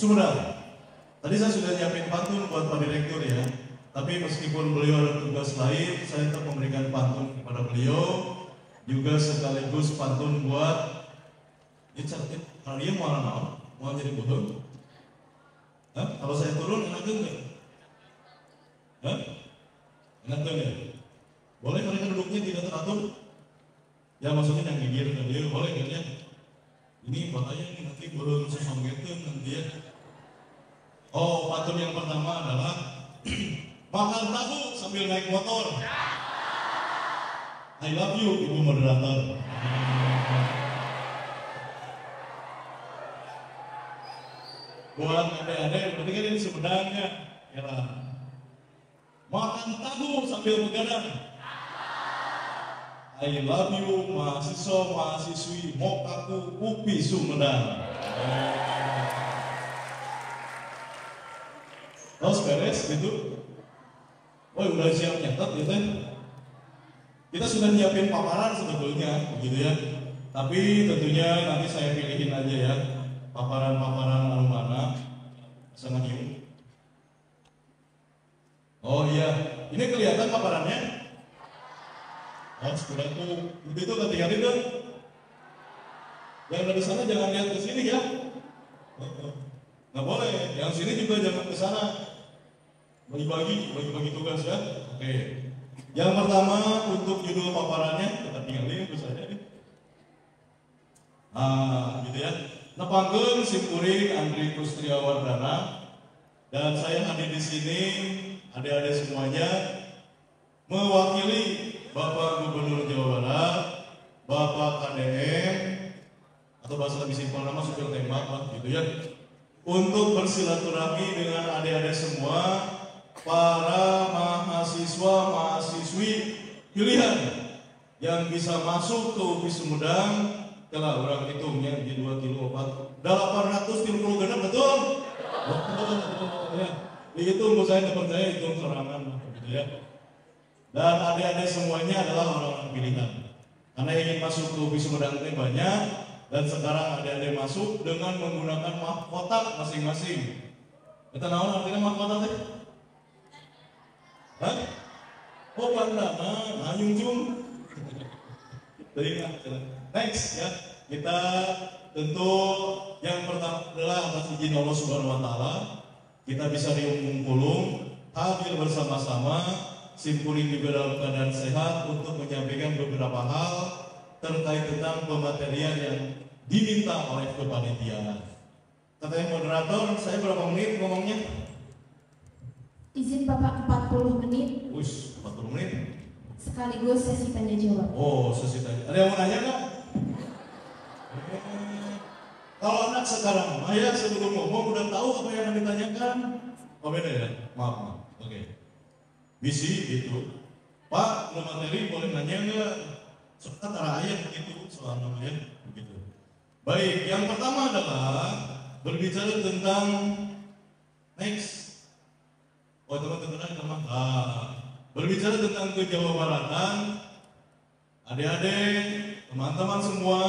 Sumedang. Tadi saya sudah nyiapin pantun buat Pak Direktur ya. Tapi meskipun beliau ada tugas lain, saya tetap memberikan pantun kepada beliau. Juga sekaligus pantun buat kalian mau naon? Mau jadi bodoh? Kalau saya turun enak nggak? Enak nggak? Boleh mereka duduknya tidak teratur? Ya maksudnya yang gigir kan dia boleh kan ya? Ini bahaya nih nanti belum sesonggetin nanti ya. Oh, pantun yang pertama adalah makan tahu sambil naik motor. I love you, Ibu moderator. Buat adik-adik, berarti kan ini Sumedangnya. Ya. Makan tahu sambil begadang. I love you, mahasiswa, mahasiswi, Mokaku, UPI Sumedang. Terus beres gitu. Oh udah siap nyatet ya teh. Kita sudah nyiapin paparan sebetulnya, begitu ya. Tapi tentunya nanti saya pilihin aja ya paparan-paparan anu mana. Sangat nyium. Oh iya, ini kelihatan paparannya. Oh sudah tuh, itu hati-hati dong. Yang dari sana jangan lihat ke sini ya. Nggak boleh, yang sini juga jangan ke sana. Bagi-bagi tugas ya. Oke. Yang pertama untuk judul paparannya kita tinggalin terus aja nih. Gitu ya. Nepangkeun Simkuring Andri Kustriawardana dan saya hadir di sini adik-adik semuanya mewakili Bapak Gubernur Jawa Barat, Bapak KDM atau bahasa lebih simpel nama supir tembak lah gitu ya. Untuk bersilaturahmi dengan adik-adik semua para mahasiswa mahasiswi pilihan yang bisa masuk ke UPI Sumedang. Kalau orang hitungnya di 2 kilo 830 genap betul? Ya. Dihitung saya percaya hitung sorangan gitu ya. Dan adik-adik semuanya adalah orang-orang pilihan. Karena ingin masuk ke UPI Sumedang ini banyak dan sekarang adik-adik masuk dengan menggunakan mahkota masing-masing. Kita naon artinya mahkota teh? Hah? Oh bandana, anyung jung. Next ya, kita tentu yang pertama adalah atas izin Allah Subhanahu Wa Taala kita bisa diumpulung hadir bersama-sama Simkuring juga dalam keadaan sehat untuk menyampaikan beberapa hal terkait tentang pematerian yang diminta oleh kepanitiaan. Katanya moderator, saya berapa menit ngomongnya? Izin Bapak 40 menit. Wih, 40 menit. Sekaligus sesi tanya jawab. Oh, sesi tanya. Ada yang mau nanya nggak? Kalau anak sekarang, ayah sebelum ngomong udah tahu apa yang ditanyakan? Oh beda ya? Maaf. Oke. Bisi gitu. Pak, materi boleh nanya nggak? Soal antara ayah begitu, soal namanya begitu. Baik, yang pertama adalah berbicara tentang next. Oh teman-teman, berbicara tentang kejawabaratan, adik-adik, teman-teman semua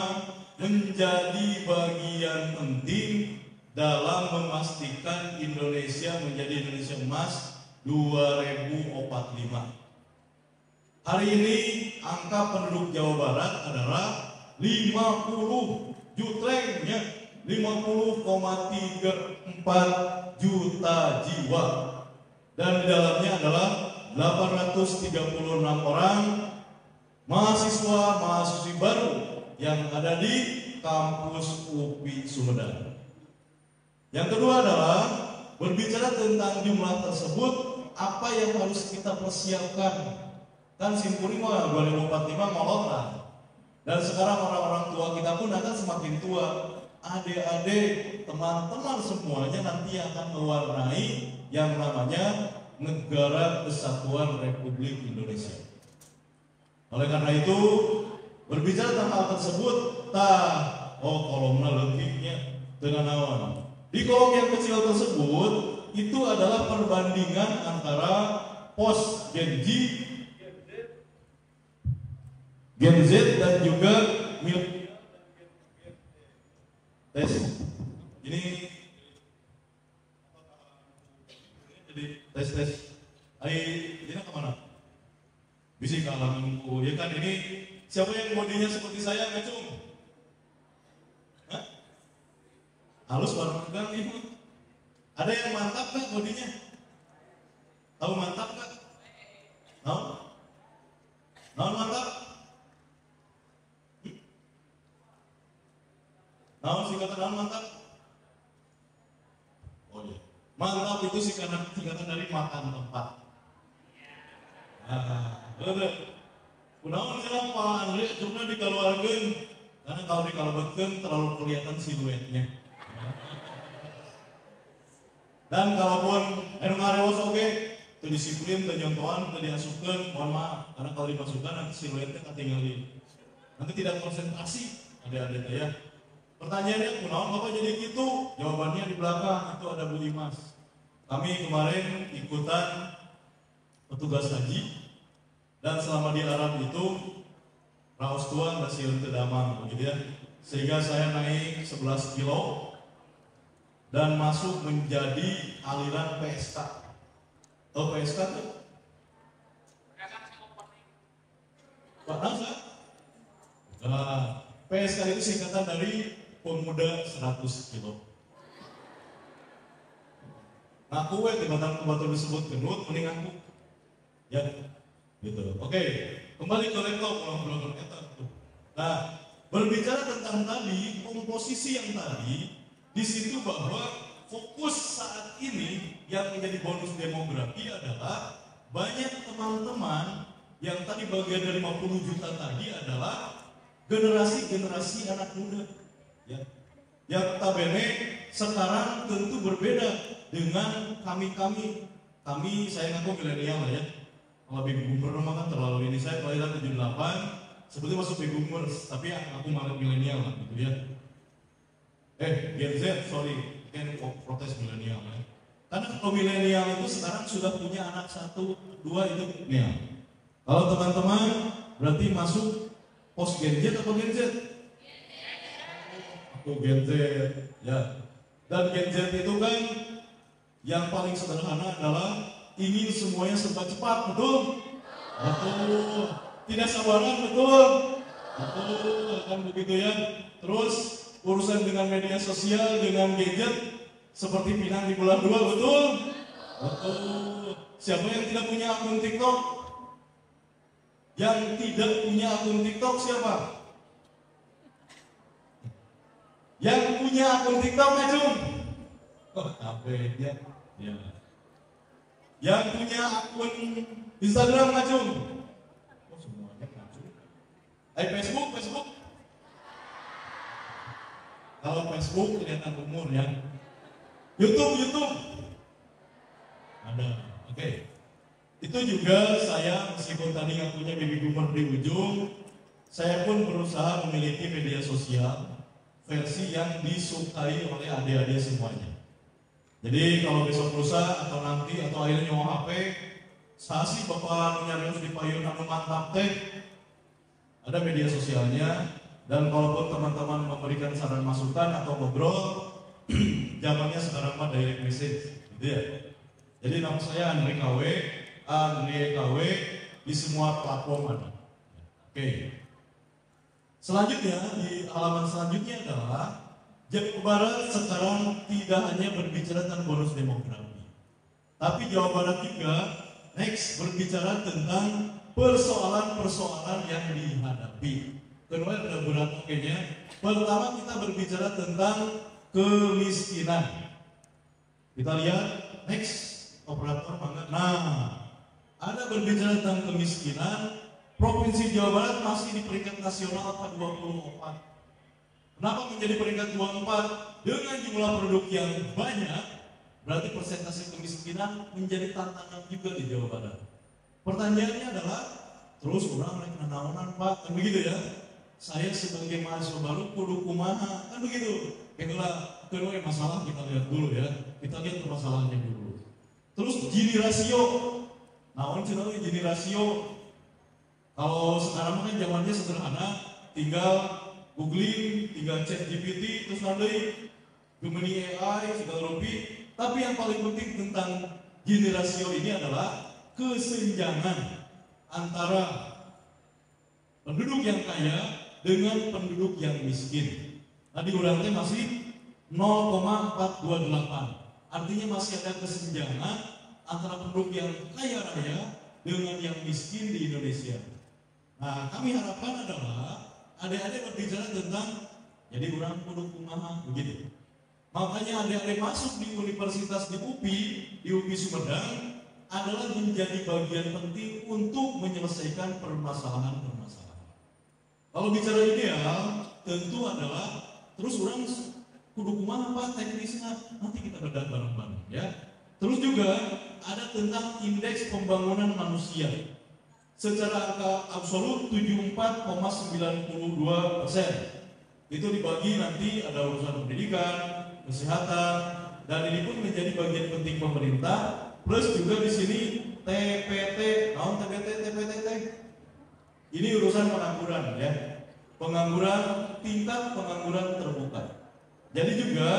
menjadi bagian penting dalam memastikan Indonesia menjadi Indonesia Emas 2045. Hari ini angka penduduk Jawa Barat adalah 50 jutrengnya 50,34 juta jiwa. Dan di dalamnya adalah 836 orang mahasiswa-mahasiswi baru yang ada di kampus UPI Sumedang. Yang kedua adalah berbicara tentang jumlah tersebut, apa yang harus kita persiapkan. Kan Simkuring 2045 ngolot lah. Dan sekarang orang-orang tua kita pun akan semakin tua. Adik-adik, teman-teman semuanya nanti akan mewarnai yang namanya Negara Kesatuan Republik Indonesia. Oleh karena itu, berbicara tentang hal tersebut, kolomnya lebihnya dengan awan. Di kolom yang kecil tersebut, itu adalah perbandingan antara pos Gen Z dan juga milenial. Tes. Ini ini kemana? Bisa kalanganku, ya kan ini siapa yang bodinya seperti saya ngacung? Hah? Halus bareng kan ini? Ada yang mantap nggak bodinya? Tahu mantap nggak? Tahu? Tahu mantap? Tahu singkatan tahu mantap? Oh iya. Mantap itu singkatan dari makan tempat. Betul. Kunaon sih Pak Andre cuma dikeluarkan karena kalau dikeluarkan terlalu kelihatan siluetnya. Dan kalaupun anu ngarewas oge teu disiplin, teu nyontohan, teu diasupkeun, mohon maaf karena kalau dimasukkan nanti siluetnya ketinggalan. Nanti tidak konsentrasi. Ada ya. Pertanyaannya, kunaon Bapak jadi gitu? Jawabannya di belakang itu ada Bu Dimas. Kami kemarin ikutan petugas haji dan selama di Arab itu raos tuan masih teu damang begitu ya. Sehingga saya naik 11 kilo dan masuk menjadi aliran PSK. Tahu PSK tuh? Pak Nasa? Nah, PSK itu singkatan dari pemuda 100 kilo. Ngaku di batang disebut gendut, mending ngaku. Ya, gitu. Oke, kembali ke laptop pulang eta. Nah, berbicara tentang tadi komposisi yang tadi, di situ bahwa fokus saat ini yang menjadi bonus demografi adalah banyak teman-teman yang tadi bagian dari 50 juta tadi adalah generasi anak muda. Ya. Yang notabene sekarang tentu berbeda dengan kami, saya ngaku milenial ya. Kalau baby boomer mah kan terlalu ini, saya kelahiran 78, sebetulnya masuk baby boomers, tapi aku malah milenial lah gitu ya. Gen Z, sorry, kan protes milenial ya. Karena kalau milenial itu sekarang sudah punya anak 1, 2 itu milenial. Kalau teman-teman berarti masuk post Gen Z atau Gen Z? Aku Gen Z, ya. Dan Gen Z itu kan yang paling sederhana adalah ingin semuanya serba cepat, betul? Betul. Tidak sabaran, betul? Betul, kan begitu ya. Terus urusan dengan media sosial, dengan gadget seperti pinang di bulan 2, betul? Betul. Siapa yang tidak punya akun TikTok? Yang tidak punya akun TikTok siapa? Yang punya akun TikTok ngacung? Oh, capek ya. Ya. Yang punya akun Instagram ngacung? Oh, semuanya ngacung. Facebook? Kalau Facebook kelihatan umur ya. YouTube. Ada. Oke. Itu juga saya meskipun tadi ngakunya baby boomer di ujung, saya pun berusaha memiliki media sosial versi yang disukai oleh adik-adik semuanya. Jadi kalau besok lusa atau nanti atau akhirnya nyawa HP, sasi bapak nyarius di payun anu mantap teh, ada media sosialnya. Dan kalaupun teman-teman memberikan saran masukan atau ngobrol, zamannya sekarang mah direct message, gitu ya. Jadi nama saya Andre KW di semua platform ada. Oke. Selanjutnya di halaman selanjutnya adalah Jawa Barat sekarang tidak hanya berbicara tentang bonus demografi, tapi Jawa Barat juga next berbicara tentang persoalan-persoalan yang dihadapi. Kedua ada berat kayaknya. Pertama kita berbicara tentang kemiskinan. Kita lihat next operator banget. Nah, ada berbicara tentang kemiskinan. Provinsi Jawa Barat masih di peringkat nasional ke-24. Kenapa menjadi peringkat 24? Dengan jumlah penduduk yang banyak, berarti persentase kemiskinan menjadi tantangan juga di Jawa Barat. Pertanyaannya adalah, terus orang naik nanaonan Pak, kan begitu ya? Saya sebagai mahasiswa baru kudu kumaha, kan begitu? Itulah kedua masalah kita lihat dulu ya. Kita lihat permasalahannya dulu. Terus Gini rasio. Naon cenah Gini rasio? Kalau sekarang kan zamannya sederhana, tinggal googling, tinggal chat GPT, terus nanti Gemini AI, segala rupi. Tapi yang paling penting tentang Gini rasio ini adalah kesenjangan antara penduduk yang kaya dengan penduduk yang miskin. Tadi urang teh masih 0,428. Artinya masih ada kesenjangan antara penduduk yang kaya raya dengan yang miskin di Indonesia. Nah, kami harapkan adalah adik-adik berbicara tentang jadi orang kudu kumaha begitu. Makanya adik-adik masuk di universitas di UPI Sumedang adalah menjadi bagian penting untuk menyelesaikan permasalahan-permasalahan. Kalau bicara ideal, tentu adalah terus orang kudu kumaha apa teknisnya nanti kita bedah bareng-bareng ya. Terus juga ada tentang indeks pembangunan manusia. Secara angka absolut 74,92%. Itu dibagi nanti ada urusan pendidikan, kesehatan, dan ini pun menjadi bagian penting pemerintah. Plus juga di sini TPT, tahun TPT. Ini urusan pengangguran ya, tingkat pengangguran terbuka. Jadi juga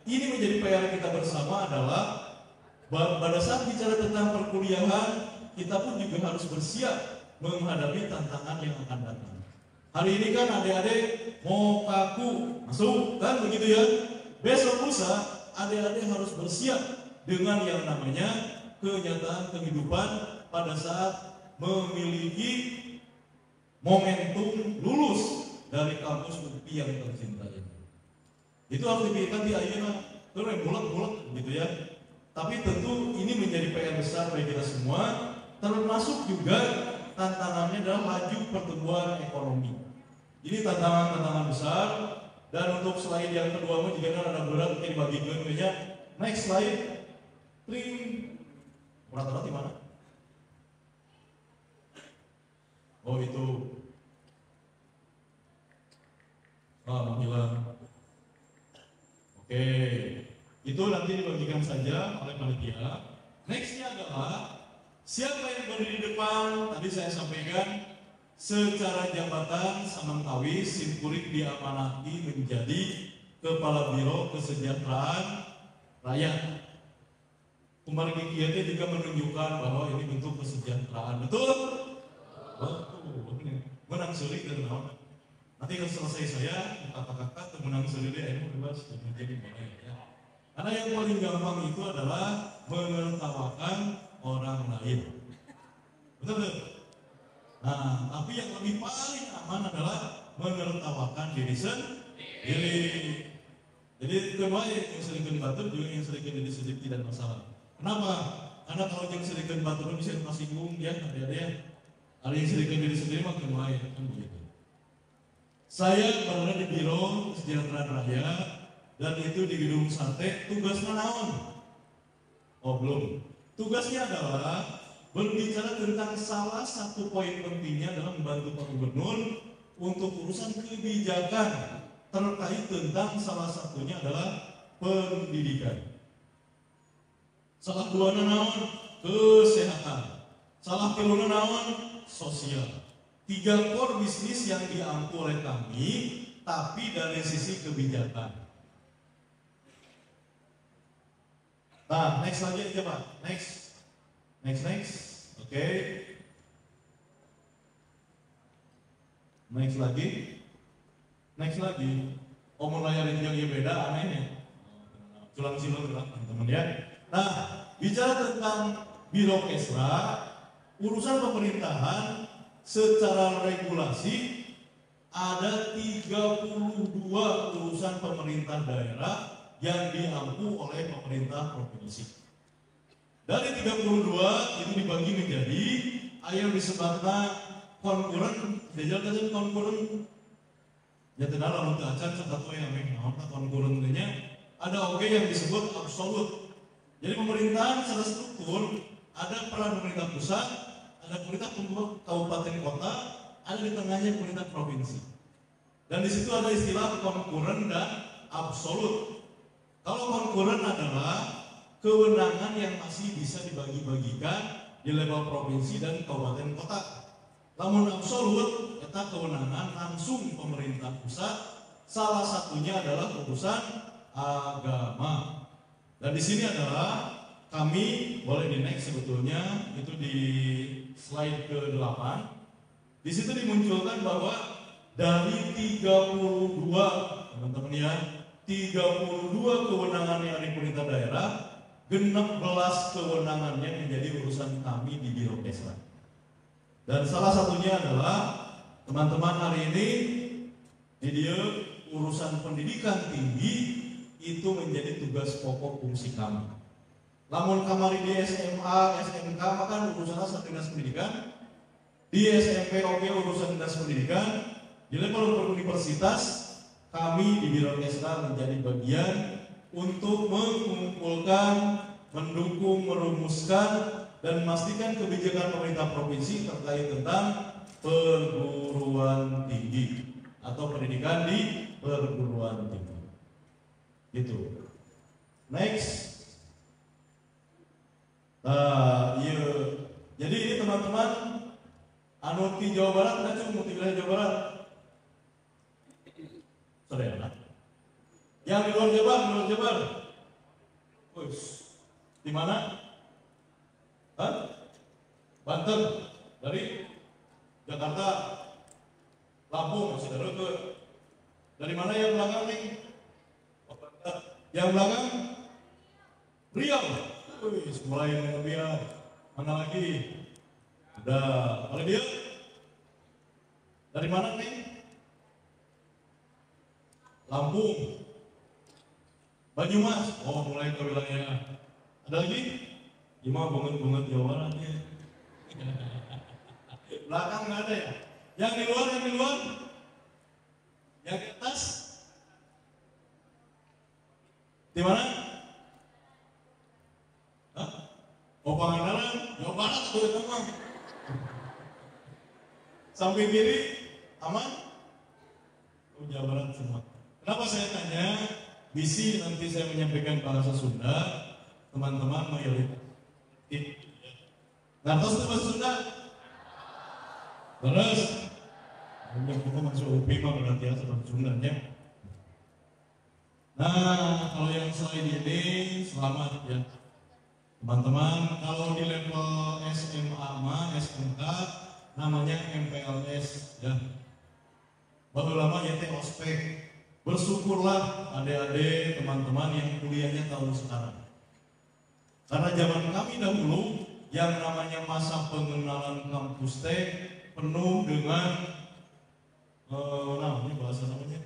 ini menjadi PR kita bersama adalah pada saat bicara tentang perkuliahan, kita pun juga harus bersiap menghadapi tantangan yang akan datang. Hari ini kan adik-adik mau kaku masuk kan begitu ya. Besok lusa adik-adik harus bersiap dengan yang namanya kenyataan kehidupan pada saat memiliki momentum lulus dari kampus UPI yang tercinta ini. Itu harus dipikirkan di ayeuna terus bulat gitu ya. Tapi tentu ini menjadi PR besar bagi kita semua, termasuk juga tantangannya adalah laju pertumbuhan ekonomi. Ini tantangan besar. Dan untuk slide yang kedua jika ada berat mungkin dibagikan ya. Next slide. Tring. Rata-rata di mana? Oh itu. Menghilang. Oke. Itu nanti dibagikan saja oleh panitia. Nextnya adalah siapa yang berdiri di depan. Tadi saya sampaikan secara jabatan Samangkawi Simkurik diamanati menjadi Kepala Biro Kesejahteraan Rakyat. Kemarin kiatnya juga menunjukkan bahwa ini bentuk kesejahteraan. Betul? Menang sulit dan naon. Nanti kalau selesai saya kakak-kakak menang sulit ini bebas menjadi boleh ya. Karena yang paling gampang itu adalah menertawakan orang lain. Betul? Nah, tapi yang lebih paling aman adalah menertawakan diri sendiri. Jadi kedua yang sering batur juga yang sering diri sendiri tidak masalah. Kenapa? Karena kalau yang sering batur bisa tersinggung ya, ada-ada. Ada yang sering diri sendiri makin baik kan begitu. Saya berada di Biro Kesejahteraan Rakyat dan itu di Gedung Sate. Tugasnya naon? Oh belum. Tugasnya adalah berbicara tentang salah satu poin pentingnya adalah membantu Pak Gubernur untuk urusan kebijakan terkait tentang salah satunya adalah pendidikan. Salah dua naon kesehatan, salah kelima naon sosial. 3 core bisnis yang diampu oleh kami, tapi dari sisi kebijakan. Nah, next lagi aja Pak, next. Oke. Next lagi. Mau layarin yang beda anehnya. Culang-culang teman-teman ya. Nah, bicara tentang Biro Kesra, urusan pemerintahan secara regulasi ada 32 urusan pemerintah daerah yang diampu oleh pemerintah provinsi. Dari 32 itu dibagi menjadi yang disebutnya konkuren, jajan konkuren. Ya tidak lalu acan satu yang memang konkurennya ada oke yang disebut absolut. Jadi pemerintahan secara struktur ada peran pemerintah pusat, ada pemerintah kabupaten kota, ada di tengahnya pemerintah provinsi. Dan di situ ada istilah konkuren dan absolut. Kalau konkuren adalah kewenangan yang masih bisa dibagi-bagikan di level provinsi dan kabupaten kota. Namun absolut, kita kewenangan langsung pemerintah pusat. Salah satunya adalah urusan agama. Dan di sini adalah kami boleh di next sebetulnya itu di slide ke-8. Di situ dimunculkan bahwa dari 32 teman-teman ya, 32 kewenangan yang ada di pemerintah daerah, 16 kewenangannya menjadi urusan kami di Biro Kesra. Dan salah satunya adalah teman-teman hari ini di dia urusan pendidikan tinggi itu menjadi tugas pokok fungsi kami. Lamun kamari di SMA, SMK maka urusannya dinas pendidikan, di SMP oke urusan dinas pendidikan, di level universitas kami di Biro Kesra menjadi bagian untuk mengumpulkan, mendukung, merumuskan dan memastikan kebijakan pemerintah provinsi terkait tentang perguruan tinggi atau pendidikan di perguruan tinggi. Gitu. Next. Iya. Jadi ini teman-teman, anu di Jawa Barat, nanti di wilayah Jawa Barat. Saudara. Yang di luar Jawa Barat. Di mana? Hah? Banten. Dari Jakarta, Lampung, saudara ke. Dari mana yang belakang nih? Yang belakang? Riau. Mulai yang lebih. Mana lagi? Udah. Oleh dia? Dari mana nih? Lampung. Banyumas. Oh, mulai ke wilayah. Ada lagi? Ima banget Jawa Barat ya. Belakang nggak ada ya? Yang di luar? Yang di atas? Di mana? Hah? Oh, Pangandaran, Jawa Barat tuh itu mah. Samping kiri aman? Oh, Jawa Barat semua. Kenapa saya tanya? Misi nanti saya menyampaikan bahasa Sunda, teman-teman mayoritas. Ngertos itu bahasa Sunda? Terus? Yang kita masuk UPI mah berarti ya bahasa Sundanya. Nah, kalau yang selain ini selamat ya. Teman-teman, kalau di level SMA mah, SMK namanya MPLS ya. Baru lama ya teh ospek. Bersyukurlah adik-adik teman-teman yang kuliahnya tahun sekarang. Karena zaman kami dahulu yang namanya masa pengenalan kampus teh penuh dengan ini bahasa namanya.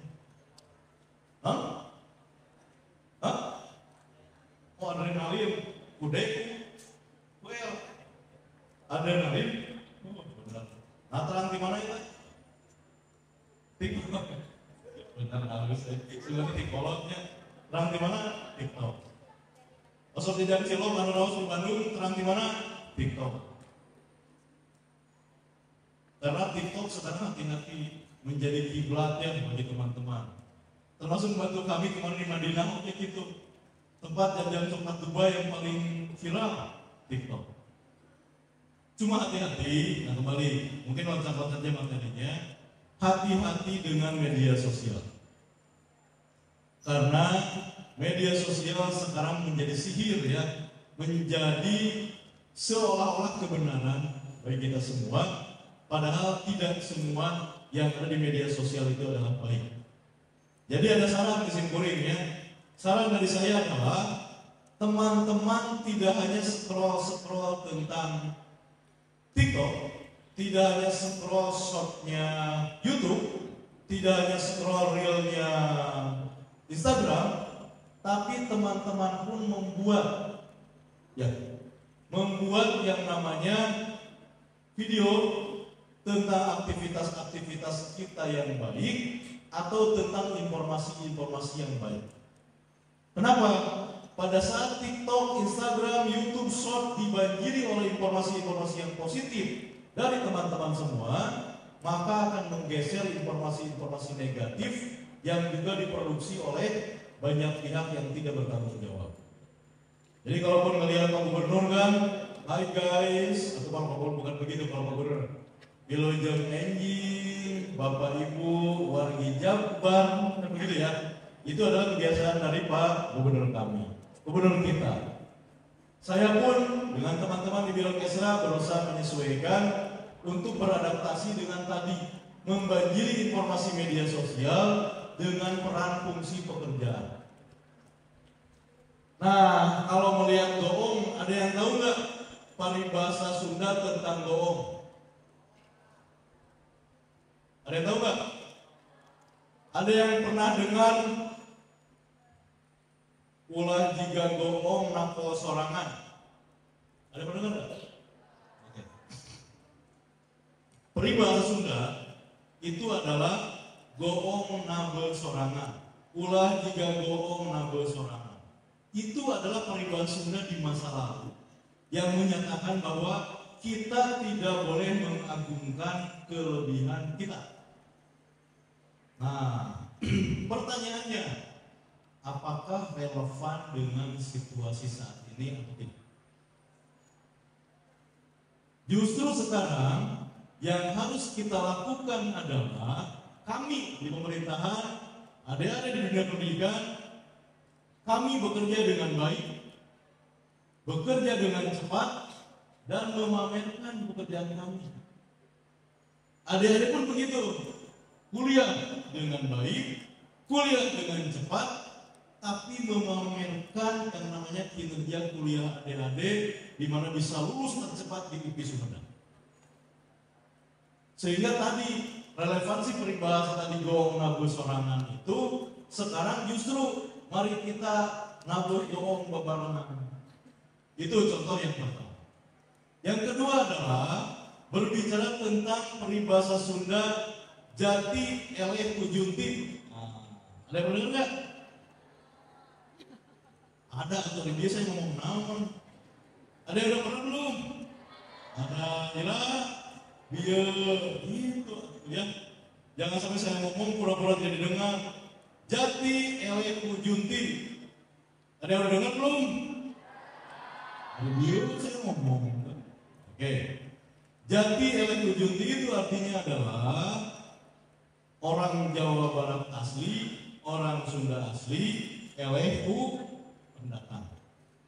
Oh, adrenalin, kudek, adrenalin. Oh, benar. Nah, terang di mana itu? TikTok. Benar halus ya. Sudah tikolotnya. Terang di mana? TikTok. Osok di Jalan Cilok, Raus di Bandung, terang di mana? TikTok. Karena TikTok sekarang hati-hati menjadi kiblat ya bagi teman-teman. Termasuk bantu kami kemarin di Madinah, kayak gitu. Tempat jalan tempat Dubai yang paling viral, TikTok. Cuma hati-hati, nah kembali, mungkin loncat-loncat saja materinya, hati-hati dengan media sosial. Karena media sosial sekarang menjadi sihir ya, menjadi seolah-olah kebenaran bagi kita semua, padahal tidak semua yang ada di media sosial itu adalah baik. Jadi ada saran kesimpulannya. Saran dari saya adalah teman-teman tidak hanya scroll tentang TikTok, tidak hanya scroll shortnya YouTube, tidak hanya scroll reelnya Instagram, tapi teman-teman pun membuat yang namanya video tentang aktivitas-aktivitas kita yang baik atau tentang informasi-informasi yang baik. Kenapa? Pada saat TikTok, Instagram, YouTube Short dibanjiri oleh informasi-informasi yang positif dari teman-teman semua, maka akan menggeser informasi-informasi negatif yang juga diproduksi oleh banyak pihak yang tidak bertanggung jawab. Jadi kalaupun ngelihat Pak Gubernur kan, hai guys, atau Pak Gubernur bukan begitu Pak Gubernur, Wilujeng Enjing, Bapak Ibu, wargi Jabar, kan begitu ya. Itu adalah kebiasaan dari Pak Gubernur kami, Gubernur kita. Saya pun dengan teman-teman di Biro Kesra berusaha menyesuaikan untuk beradaptasi dengan tadi membanjiri informasi media sosial dengan peran fungsi pekerjaan. Nah, kalau melihat goong, ada yang tahu nggak paribasa Sunda tentang goong? Ada yang tahu nggak? Ada yang pernah dengar ulah jika goong nako sorangan? Ada yang pernah dengar nggak? Oke. Peribahasa Sunda itu adalah goong nabel sorangan. Ulah jika goong nabel sorangan. Itu adalah peribahasa Sunda di masa lalu yang menyatakan bahwa kita tidak boleh mengagungkan kelebihan kita. Nah, pertanyaannya, apakah relevan dengan situasi saat ini atau tidak? Justru sekarang yang harus kita lakukan adalah kami di pemerintahan, adik-adik di dunia pendidikan, kami bekerja dengan baik, bekerja dengan cepat, dan memamerkan pekerjaan kami. Adik-adik pun begitu, kuliah dengan baik, kuliah dengan cepat, tapi memamerkan yang namanya kinerja kuliah adik-adik, di mana bisa lulus tercepat di UPI Sumedang. Sehingga tadi relevansi peribahasa tadi goong nabu sorangan itu sekarang justru mari kita nabuh goong bebarengan. Itu contoh yang pertama. Yang kedua adalah berbicara tentang peribahasa Sunda jati eleh kujunti. Ada yang benar nggak? Ada atau dia saya ngomong naon? Ada yang udah pernah belum? Ada jelas? Biar gitu ya. Jangan sampai saya ngomong pura-pura tidak didengar. Jati eleh kujunti. Ada yang udah dengar belum? Biar saya ngomong. Oke. Jati eleh kujunti itu artinya adalah orang Jawa Barat asli, orang Sunda asli, elehu pendatang.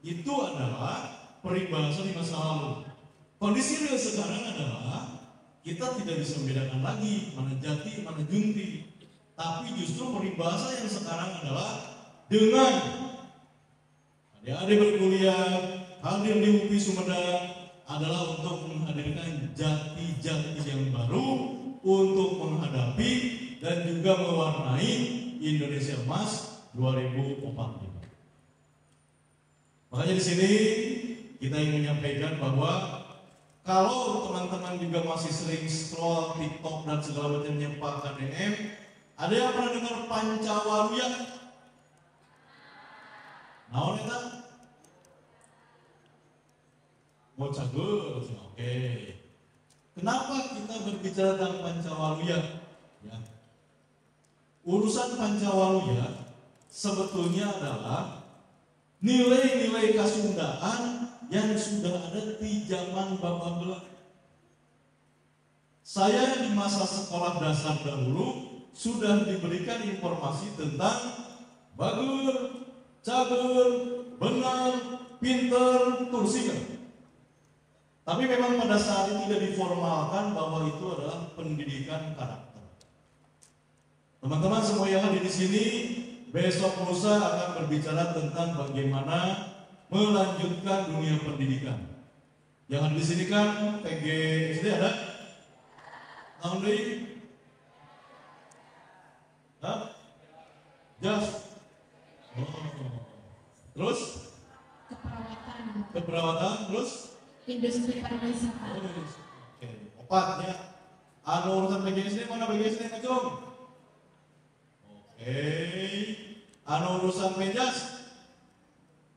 Itu adalah peribahasa di masa lalu. Kondisi real sekarang adalah kita tidak bisa membedakan lagi mana jati, mana junti. Tapi justru peribahasa yang sekarang adalah dengan adik-adik berkuliah, hadir di UPI Sumedang adalah untuk menghadirkan jati-jati yang baru untuk menghadapi dan juga mewarnai Indonesia Emas 2045. Makanya di sini kita ingin menyampaikan bahwa kalau teman-teman juga masih sering scroll TikTok dan segala macamnya Pak KDM, ada yang pernah dengar Pancawaluya? Naon eta? Mau cagur, oke. Kenapa kita berbicara tentang Pancawaluya? Ya. Urusan Pancawaluya sebetulnya adalah nilai-nilai kasundaan yang sudah ada di zaman Bapak Bela. Saya di masa sekolah dasar dahulu sudah diberikan informasi tentang bagur, cagur, benar, pinter, tursikan. Tapi memang pada saat itu tidak diformalkan bahwa itu adalah pendidikan karakter. Teman-teman semua yang hadir di sini besok lusa akan berbicara tentang bagaimana melanjutkan dunia pendidikan. Yang ada di sini kan PGSD ada? Tahun ini? Hah? Just? Oh. Terus? Keperawatan. Terus? Industri pariwisata. Oke. Opat ya. Anu urusan PGSD mana PGSD ngejong? Oke. Anu urusan Menjas?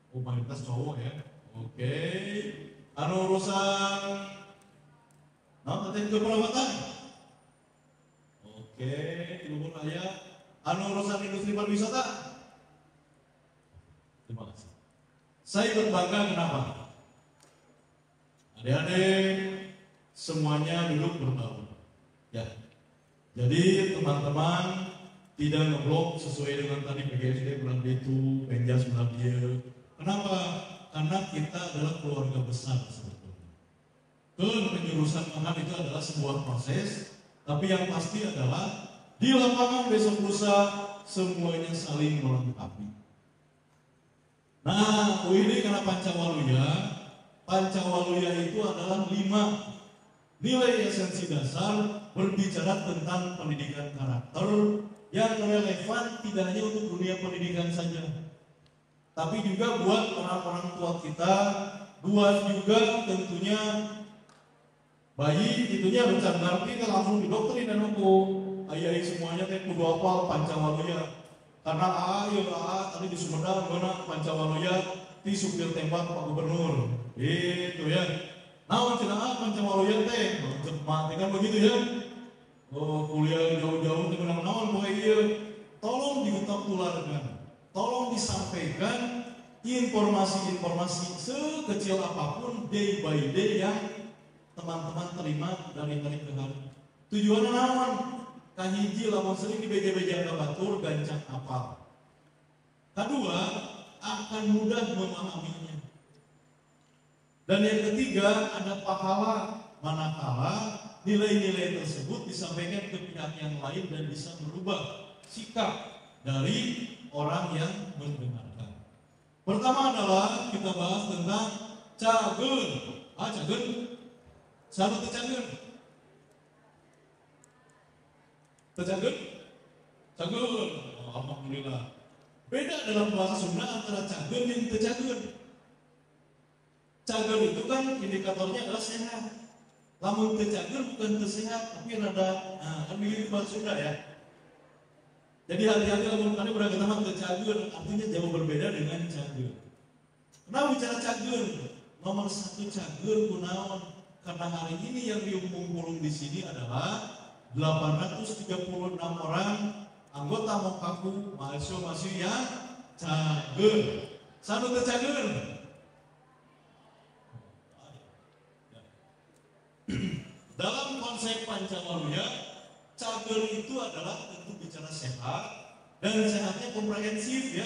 Oh, mayoritas cowok ya. Oke. Anu urusan tadi keperawatan. Oke, luhur aya. Anu urusan industri pariwisata. Terima kasih. Saya ikut bangga kenapa? Adik-adik semuanya duduk berbaur. Ya. Jadi teman-teman tidak ngeblok sesuai dengan tadi PGSD bilang itu, Menjas bilang dia. Kenapa? Karena kita adalah keluarga besar sebetulnya. Penjurusan makan itu adalah sebuah proses, tapi yang pasti adalah di lapangan besok lusa semuanya saling melengkapi. Nah, ini karena Pancawaluya itu adalah 5 nilai esensi dasar berbicara tentang pendidikan karakter yang relevan tidak hanya untuk dunia pendidikan saja, tapi juga buat orang-orang tua kita, buat juga tentunya bayi itunya bisa ngerti kan langsung didoktrin dan hukum. Ayah semuanya teh kudu hafal Pancawaluya. Karena tadi di Sumedang mana Pancawaluya ti supir tembak Pak Gubernur. Itu ya. Nah, Pancawaluya teh, mati kan begitu ya. Kuliah jauh-jauh teh naon poe ieu. Tolong diutak tularkan. Tolong disampaikan informasi-informasi sekecil apapun day by day yang teman-teman terima dari hari ke hari. Tujuannya naon? Kahiji lamun sering dibeja-beja batur gancang apal. Kedua, akan mudah memahaminya. Dan yang ketiga, ada pahala manakala nilai-nilai tersebut disampaikan ke pihak yang lain dan bisa merubah sikap dari orang yang mendengarkan. Pertama adalah kita bahas tentang cageun. Cageun. Sahabat cageun. Cageun. Cageun. Alhamdulillah. Beda dalam bahasa Sunda antara cageun dan cageun. Cageun itu kan indikatornya adalah sehat. Lamun cageun bukan tersehat, tapi rada kan begitu bahasa Sunda ya. Jadi hati-hati lamun kalian berada sama cageun, artinya jauh berbeda dengan cageun. Kenapa bicara cageun? Nomor 1 cageun kunaon? Karena hari ini yang diumum di sini adalah 836 orang anggota Mokaku mahasiswa yang cageun. Sanu teu cageun. Dalam konsep Pancawaluya, cageun itu adalah tentu bicara sehat dan sehatnya komprehensif ya.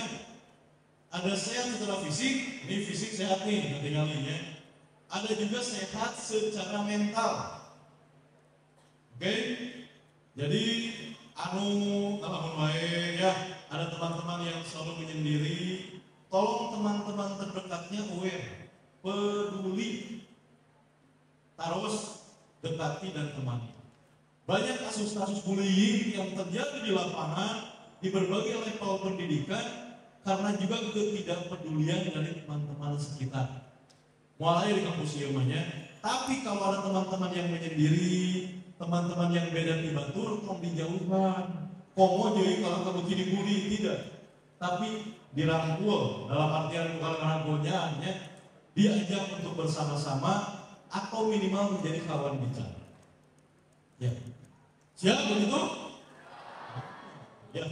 Ada sehat secara fisik, ini fisik sehat nih, tinggalnya. Ada juga sehat secara mental. Oke? Jadi kalau ya, ada teman-teman yang selalu menyendiri, tolong teman-teman terdekatnya aware, peduli. Terus dekati dan temani. Banyak kasus-kasus bullying yang terjadi di lapangan di berbagai level pendidikan karena juga ketidakpedulian dari teman-teman sekitar. Mulai di kampus ilmunya, tapi kalau ada teman-teman yang menyendiri, teman-teman yang beda di batur, tolong dijauhkan. Komo jadi kalau kamu jadi bully tidak, tapi dirangkul dalam artian bukan merangkulnya, hanya diajak untuk bersama-sama atau minimal menjadi kawan bicara. Ya, siap begitu? Ya.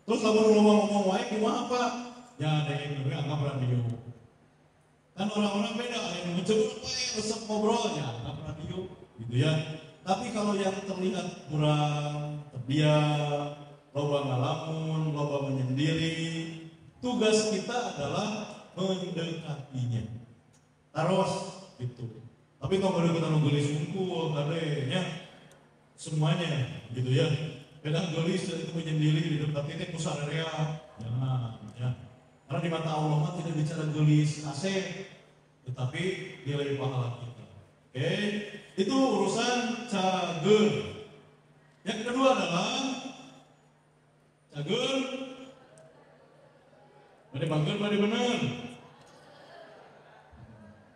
Terus kalau ngomong wae kumaha apa? Ya ada yang dulu anggap radio. Kan orang-orang beda, yang mencoba resep ngobrol ya anggap radio, gitu ya. Tapi kalau yang terlihat kurang, terdiam, loba ngalamun, loba menyendiri, tugas kita adalah mendekatinya. Terus gitu. Tapi kalau baru kita nunggulis unggul, kadenya semuanya gitu ya. Kadang gelis itu menyendiri di dekat titik pusat area. Ya. Karena di mata Allah tidak bicara gelis asik, tetapi nilai pahala kita. Oke, itu urusan cageun. Yang kedua adalah cageun. Bade bageun, bade bener.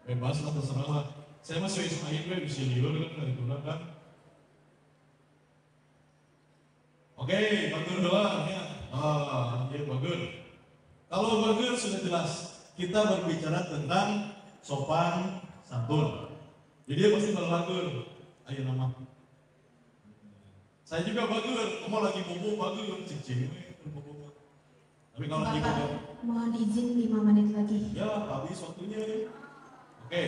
Bebas lah, terserah lah. Saya masih Ismail di sini dulu kan digunakan. Oke, bagus doang ya. Ya bagus. Kalau bagus sudah jelas, kita berbicara tentang sopan santun. Jadi dia pasti bagus. Ayo nama. Saya juga bagus. Kamu lagi bobo bagus, cicing. Tapi kalau lagi bobo, mohon izin 5 menit lagi. ya habis waktunya. Oke.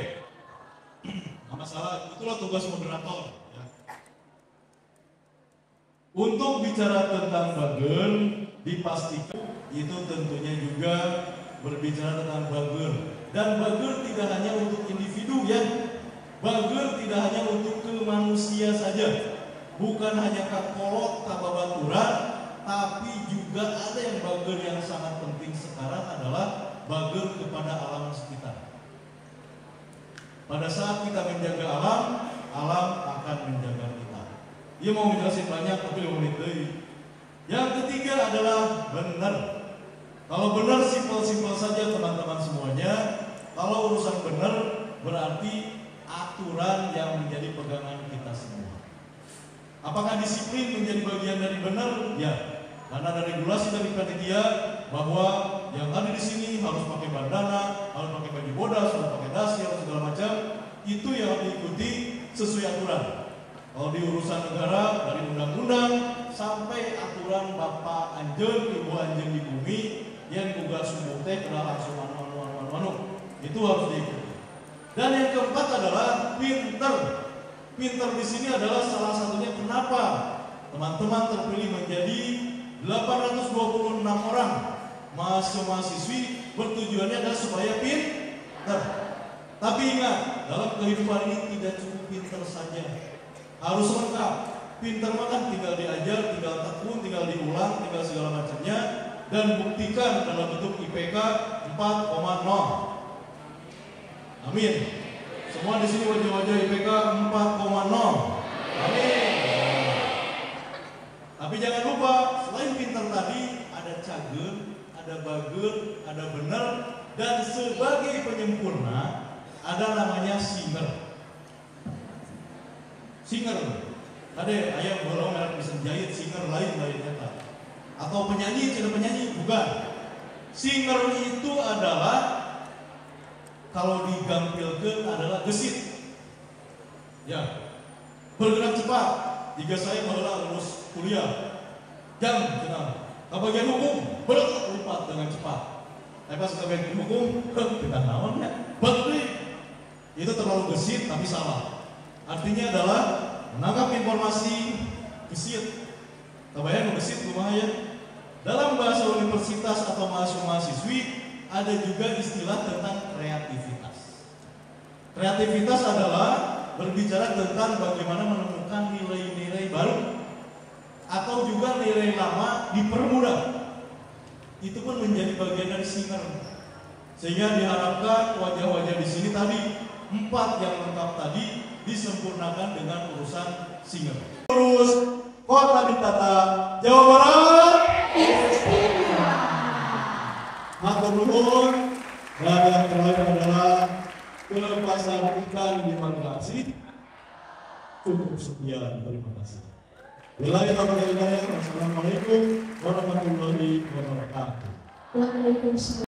Nggak masalah, itulah tugas moderator ya. Untuk bicara tentang bageun, dipastikan itu tentunya juga berbicara tentang bageun Dan bager tidak hanya untuk individu ya. Bager tidak hanya untuk ke manusia saja. Bukan hanya ke kolot, ke babaturan, tapi juga ada yang bager yang sangat penting sekarang adalah bager kepada alam sekitar. Pada saat kita menjaga alam, alam akan menjaga kita. Dia mau menjelaskan banyak tapi 5 menit deui. Yang ketiga adalah benar. Kalau benar simpel-simpel saja teman-teman semuanya. Kalau urusan benar berarti aturan yang menjadi pegangan kita semua. Apakah disiplin menjadi bagian dari benar? Ya. Karena ada regulasi dari panitia bahwa yang ada di sini harus pakai bandana, harus pakai baju bodas, harus pakai dasi, harus segala macam. Itu yang diikuti sesuai aturan. Kalau di urusan negara dari undang-undang sampai aturan Bapak Anjeun, Ibu Anjeun di bumi yang juga sumur teh kena langsung anu. Itu harus diikuti. Dan yang keempat adalah pinter. Pinter di sini adalah salah satunya kenapa teman-teman terpilih menjadi 826 orang mahasiswa-mahasiswi, bertujuannya adalah supaya pinter. Tapi ingat, dalam kehidupan ini tidak cukup pinter saja, harus lengkap. Pinter makan tinggal diajar, tinggal tekun, tinggal diulang, tinggal segala macamnya, dan buktikan dalam bentuk IPK 4,0. Amin. Semua di sini wajah-wajah IPK 4,0. Amin. Tapi jangan lupa, selain pintar tadi, ada cager, ada bager, ada benar, dan sebagai penyempurna, ada namanya singer. Singer, ada ayam bolong merek bisa jahit, singer lain kata. Atau penyanyi, tidak penyanyi, bukan. Singer itu adalah, kalau digampilkan adalah gesit. Ya, bergerak cepat. Jika saya malah lulus kuliah, jam kenal. Bagian hukum berlipat dengan cepat. Tapi pas ke bagian hukum, kita naon ya. Itu terlalu gesit tapi salah. Artinya adalah menangkap informasi gesit. Kebayang gesit kumaha ya? Dalam bahasa universitas atau mahasiswa-mahasiswi ada juga istilah tentang kreativitas. Kreativitas adalah berbicara tentang bagaimana menemukan nilai-nilai baru atau juga nilai lama dipermudah. Itu pun menjadi bagian dari singer. Sehingga diharapkan wajah-wajah di sini tadi 4 yang lengkap tadi disempurnakan dengan urusan singer. Terus Kota Ditata Jawa Barat. Matur nuwun. Dan yang terakhir adalah pelepasan ikan di Bekasi. Cukup sekian, terima kasih. Assalamualaikum warahmatullahi wabarakatuh. Waalaikumsalam.